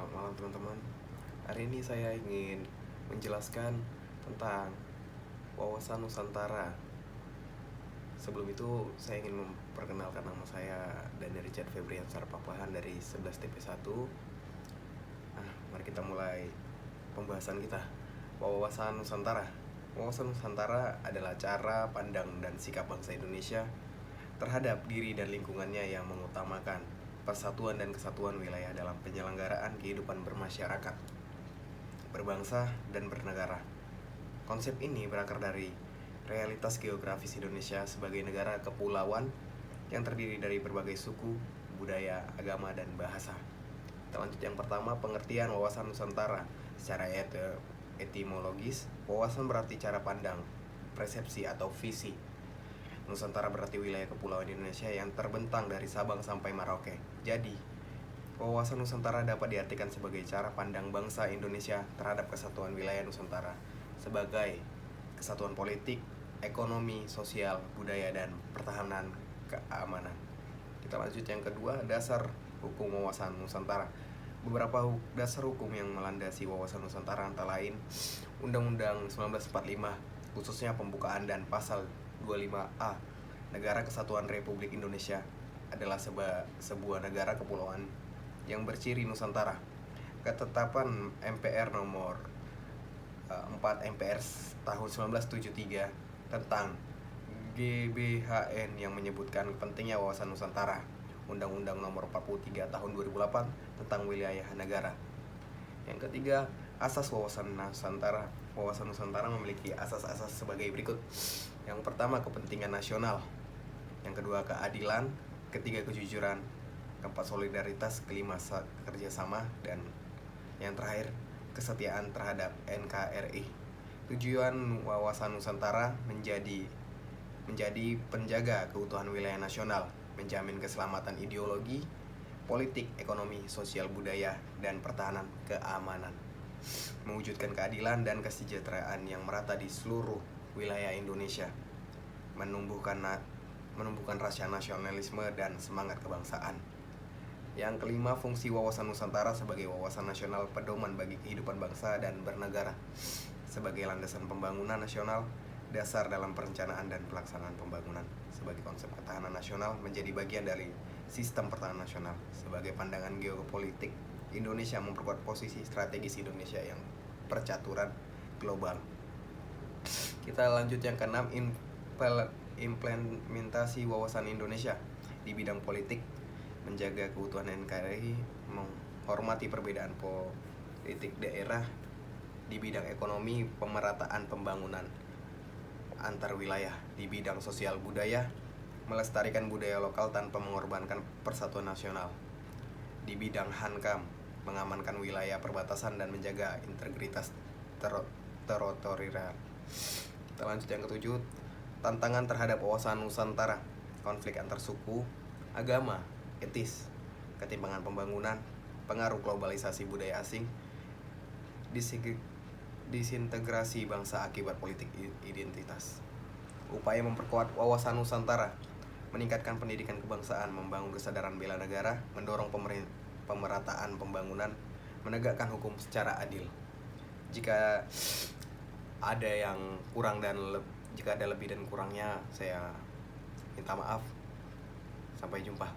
Selamat malam teman-teman. Hari ini saya ingin menjelaskan tentang wawasan Nusantara. Sebelum itu saya ingin memperkenalkan nama saya Daniel Richard Febrian Sarpapahan dari 11 TP1. Mari kita mulai pembahasan kita. Wawasan Nusantara. Wawasan Nusantara adalah cara pandang dan sikap bangsa Indonesia terhadap diri dan lingkungannya yang mengutamakan persatuan dan kesatuan wilayah dalam penyelenggaraan kehidupan bermasyarakat, berbangsa, dan bernegara. Konsep ini berakar dari realitas geografis Indonesia sebagai negara kepulauan yang terdiri dari berbagai suku, budaya, agama, dan bahasa. Kita lanjut yang pertama, pengertian wawasan Nusantara. Secara etimologis, wawasan berarti cara pandang, persepsi, atau visi. Nusantara berarti wilayah kepulauan Indonesia yang terbentang dari Sabang sampai Merauke. Jadi, wawasan Nusantara dapat diartikan sebagai cara pandang bangsa Indonesia terhadap kesatuan wilayah Nusantara sebagai kesatuan politik, ekonomi, sosial, budaya, dan pertahanan keamanan. Kita lanjut yang kedua, dasar hukum wawasan Nusantara. Beberapa dasar hukum yang melandasi wawasan Nusantara antara lain Undang-Undang 1945, khususnya pembukaan dan pasal 25A. Negara Kesatuan Republik Indonesia adalah sebuah negara kepulauan yang berciri Nusantara. Ketetapan MPR nomor 4 MPR tahun 1973 tentang GBHN yang menyebutkan pentingnya wawasan Nusantara. Undang-Undang nomor 43 tahun 2008 tentang wilayah negara. Yang ketiga, asas wawasan Nusantara. Wawasan Nusantara memiliki asas-asas sebagai berikut. Yang pertama, kepentingan nasional. Yang kedua, keadilan. Ketiga, kejujuran. Keempat, solidaritas. Kelima, kerjasama. Dan yang terakhir, kesetiaan terhadap NKRI. Tujuan wawasan Nusantara menjadi penjaga keutuhan wilayah nasional, menjamin keselamatan ideologi, politik, ekonomi, sosial, budaya, dan pertahanan keamanan, mewujudkan keadilan dan kesejahteraan yang merata di seluruh wilayah Indonesia, menumbuhkan rasa nasionalisme dan semangat kebangsaan. Yang kelima, fungsi wawasan Nusantara sebagai wawasan nasional pedoman bagi kehidupan bangsa dan bernegara, sebagai landasan pembangunan nasional, dasar dalam perencanaan dan pelaksanaan pembangunan, sebagai konsep ketahanan nasional, menjadi bagian dari sistem pertahanan nasional. Sebagai pandangan geopolitik, Indonesia memperkuat posisi strategis Indonesia yang percaturan global. Kita lanjut yang keenam, implementasi wawasan Indonesia di bidang politik, menjaga keutuhan NKRI, menghormati perbedaan politik daerah. Di bidang ekonomi, pemerataan pembangunan antar wilayah. Di bidang sosial budaya, melestarikan budaya lokal tanpa mengorbankan persatuan nasional. Di bidang hankam, mengamankan wilayah perbatasan dan menjaga integritas teritorial. Kita lanjut yang ketujuh, tantangan terhadap wawasan Nusantara, konflik antar suku, agama, etis, ketimpangan pembangunan, pengaruh globalisasi budaya asing, disintegrasi bangsa akibat politik identitas. Upaya memperkuat wawasan Nusantara, meningkatkan pendidikan kebangsaan, membangun kesadaran bela negara, mendorong pemerataan pembangunan, menegakkan hukum secara adil. Jika ada yang kurang jika ada lebih dan kurangnya, saya minta maaf. Sampai jumpa.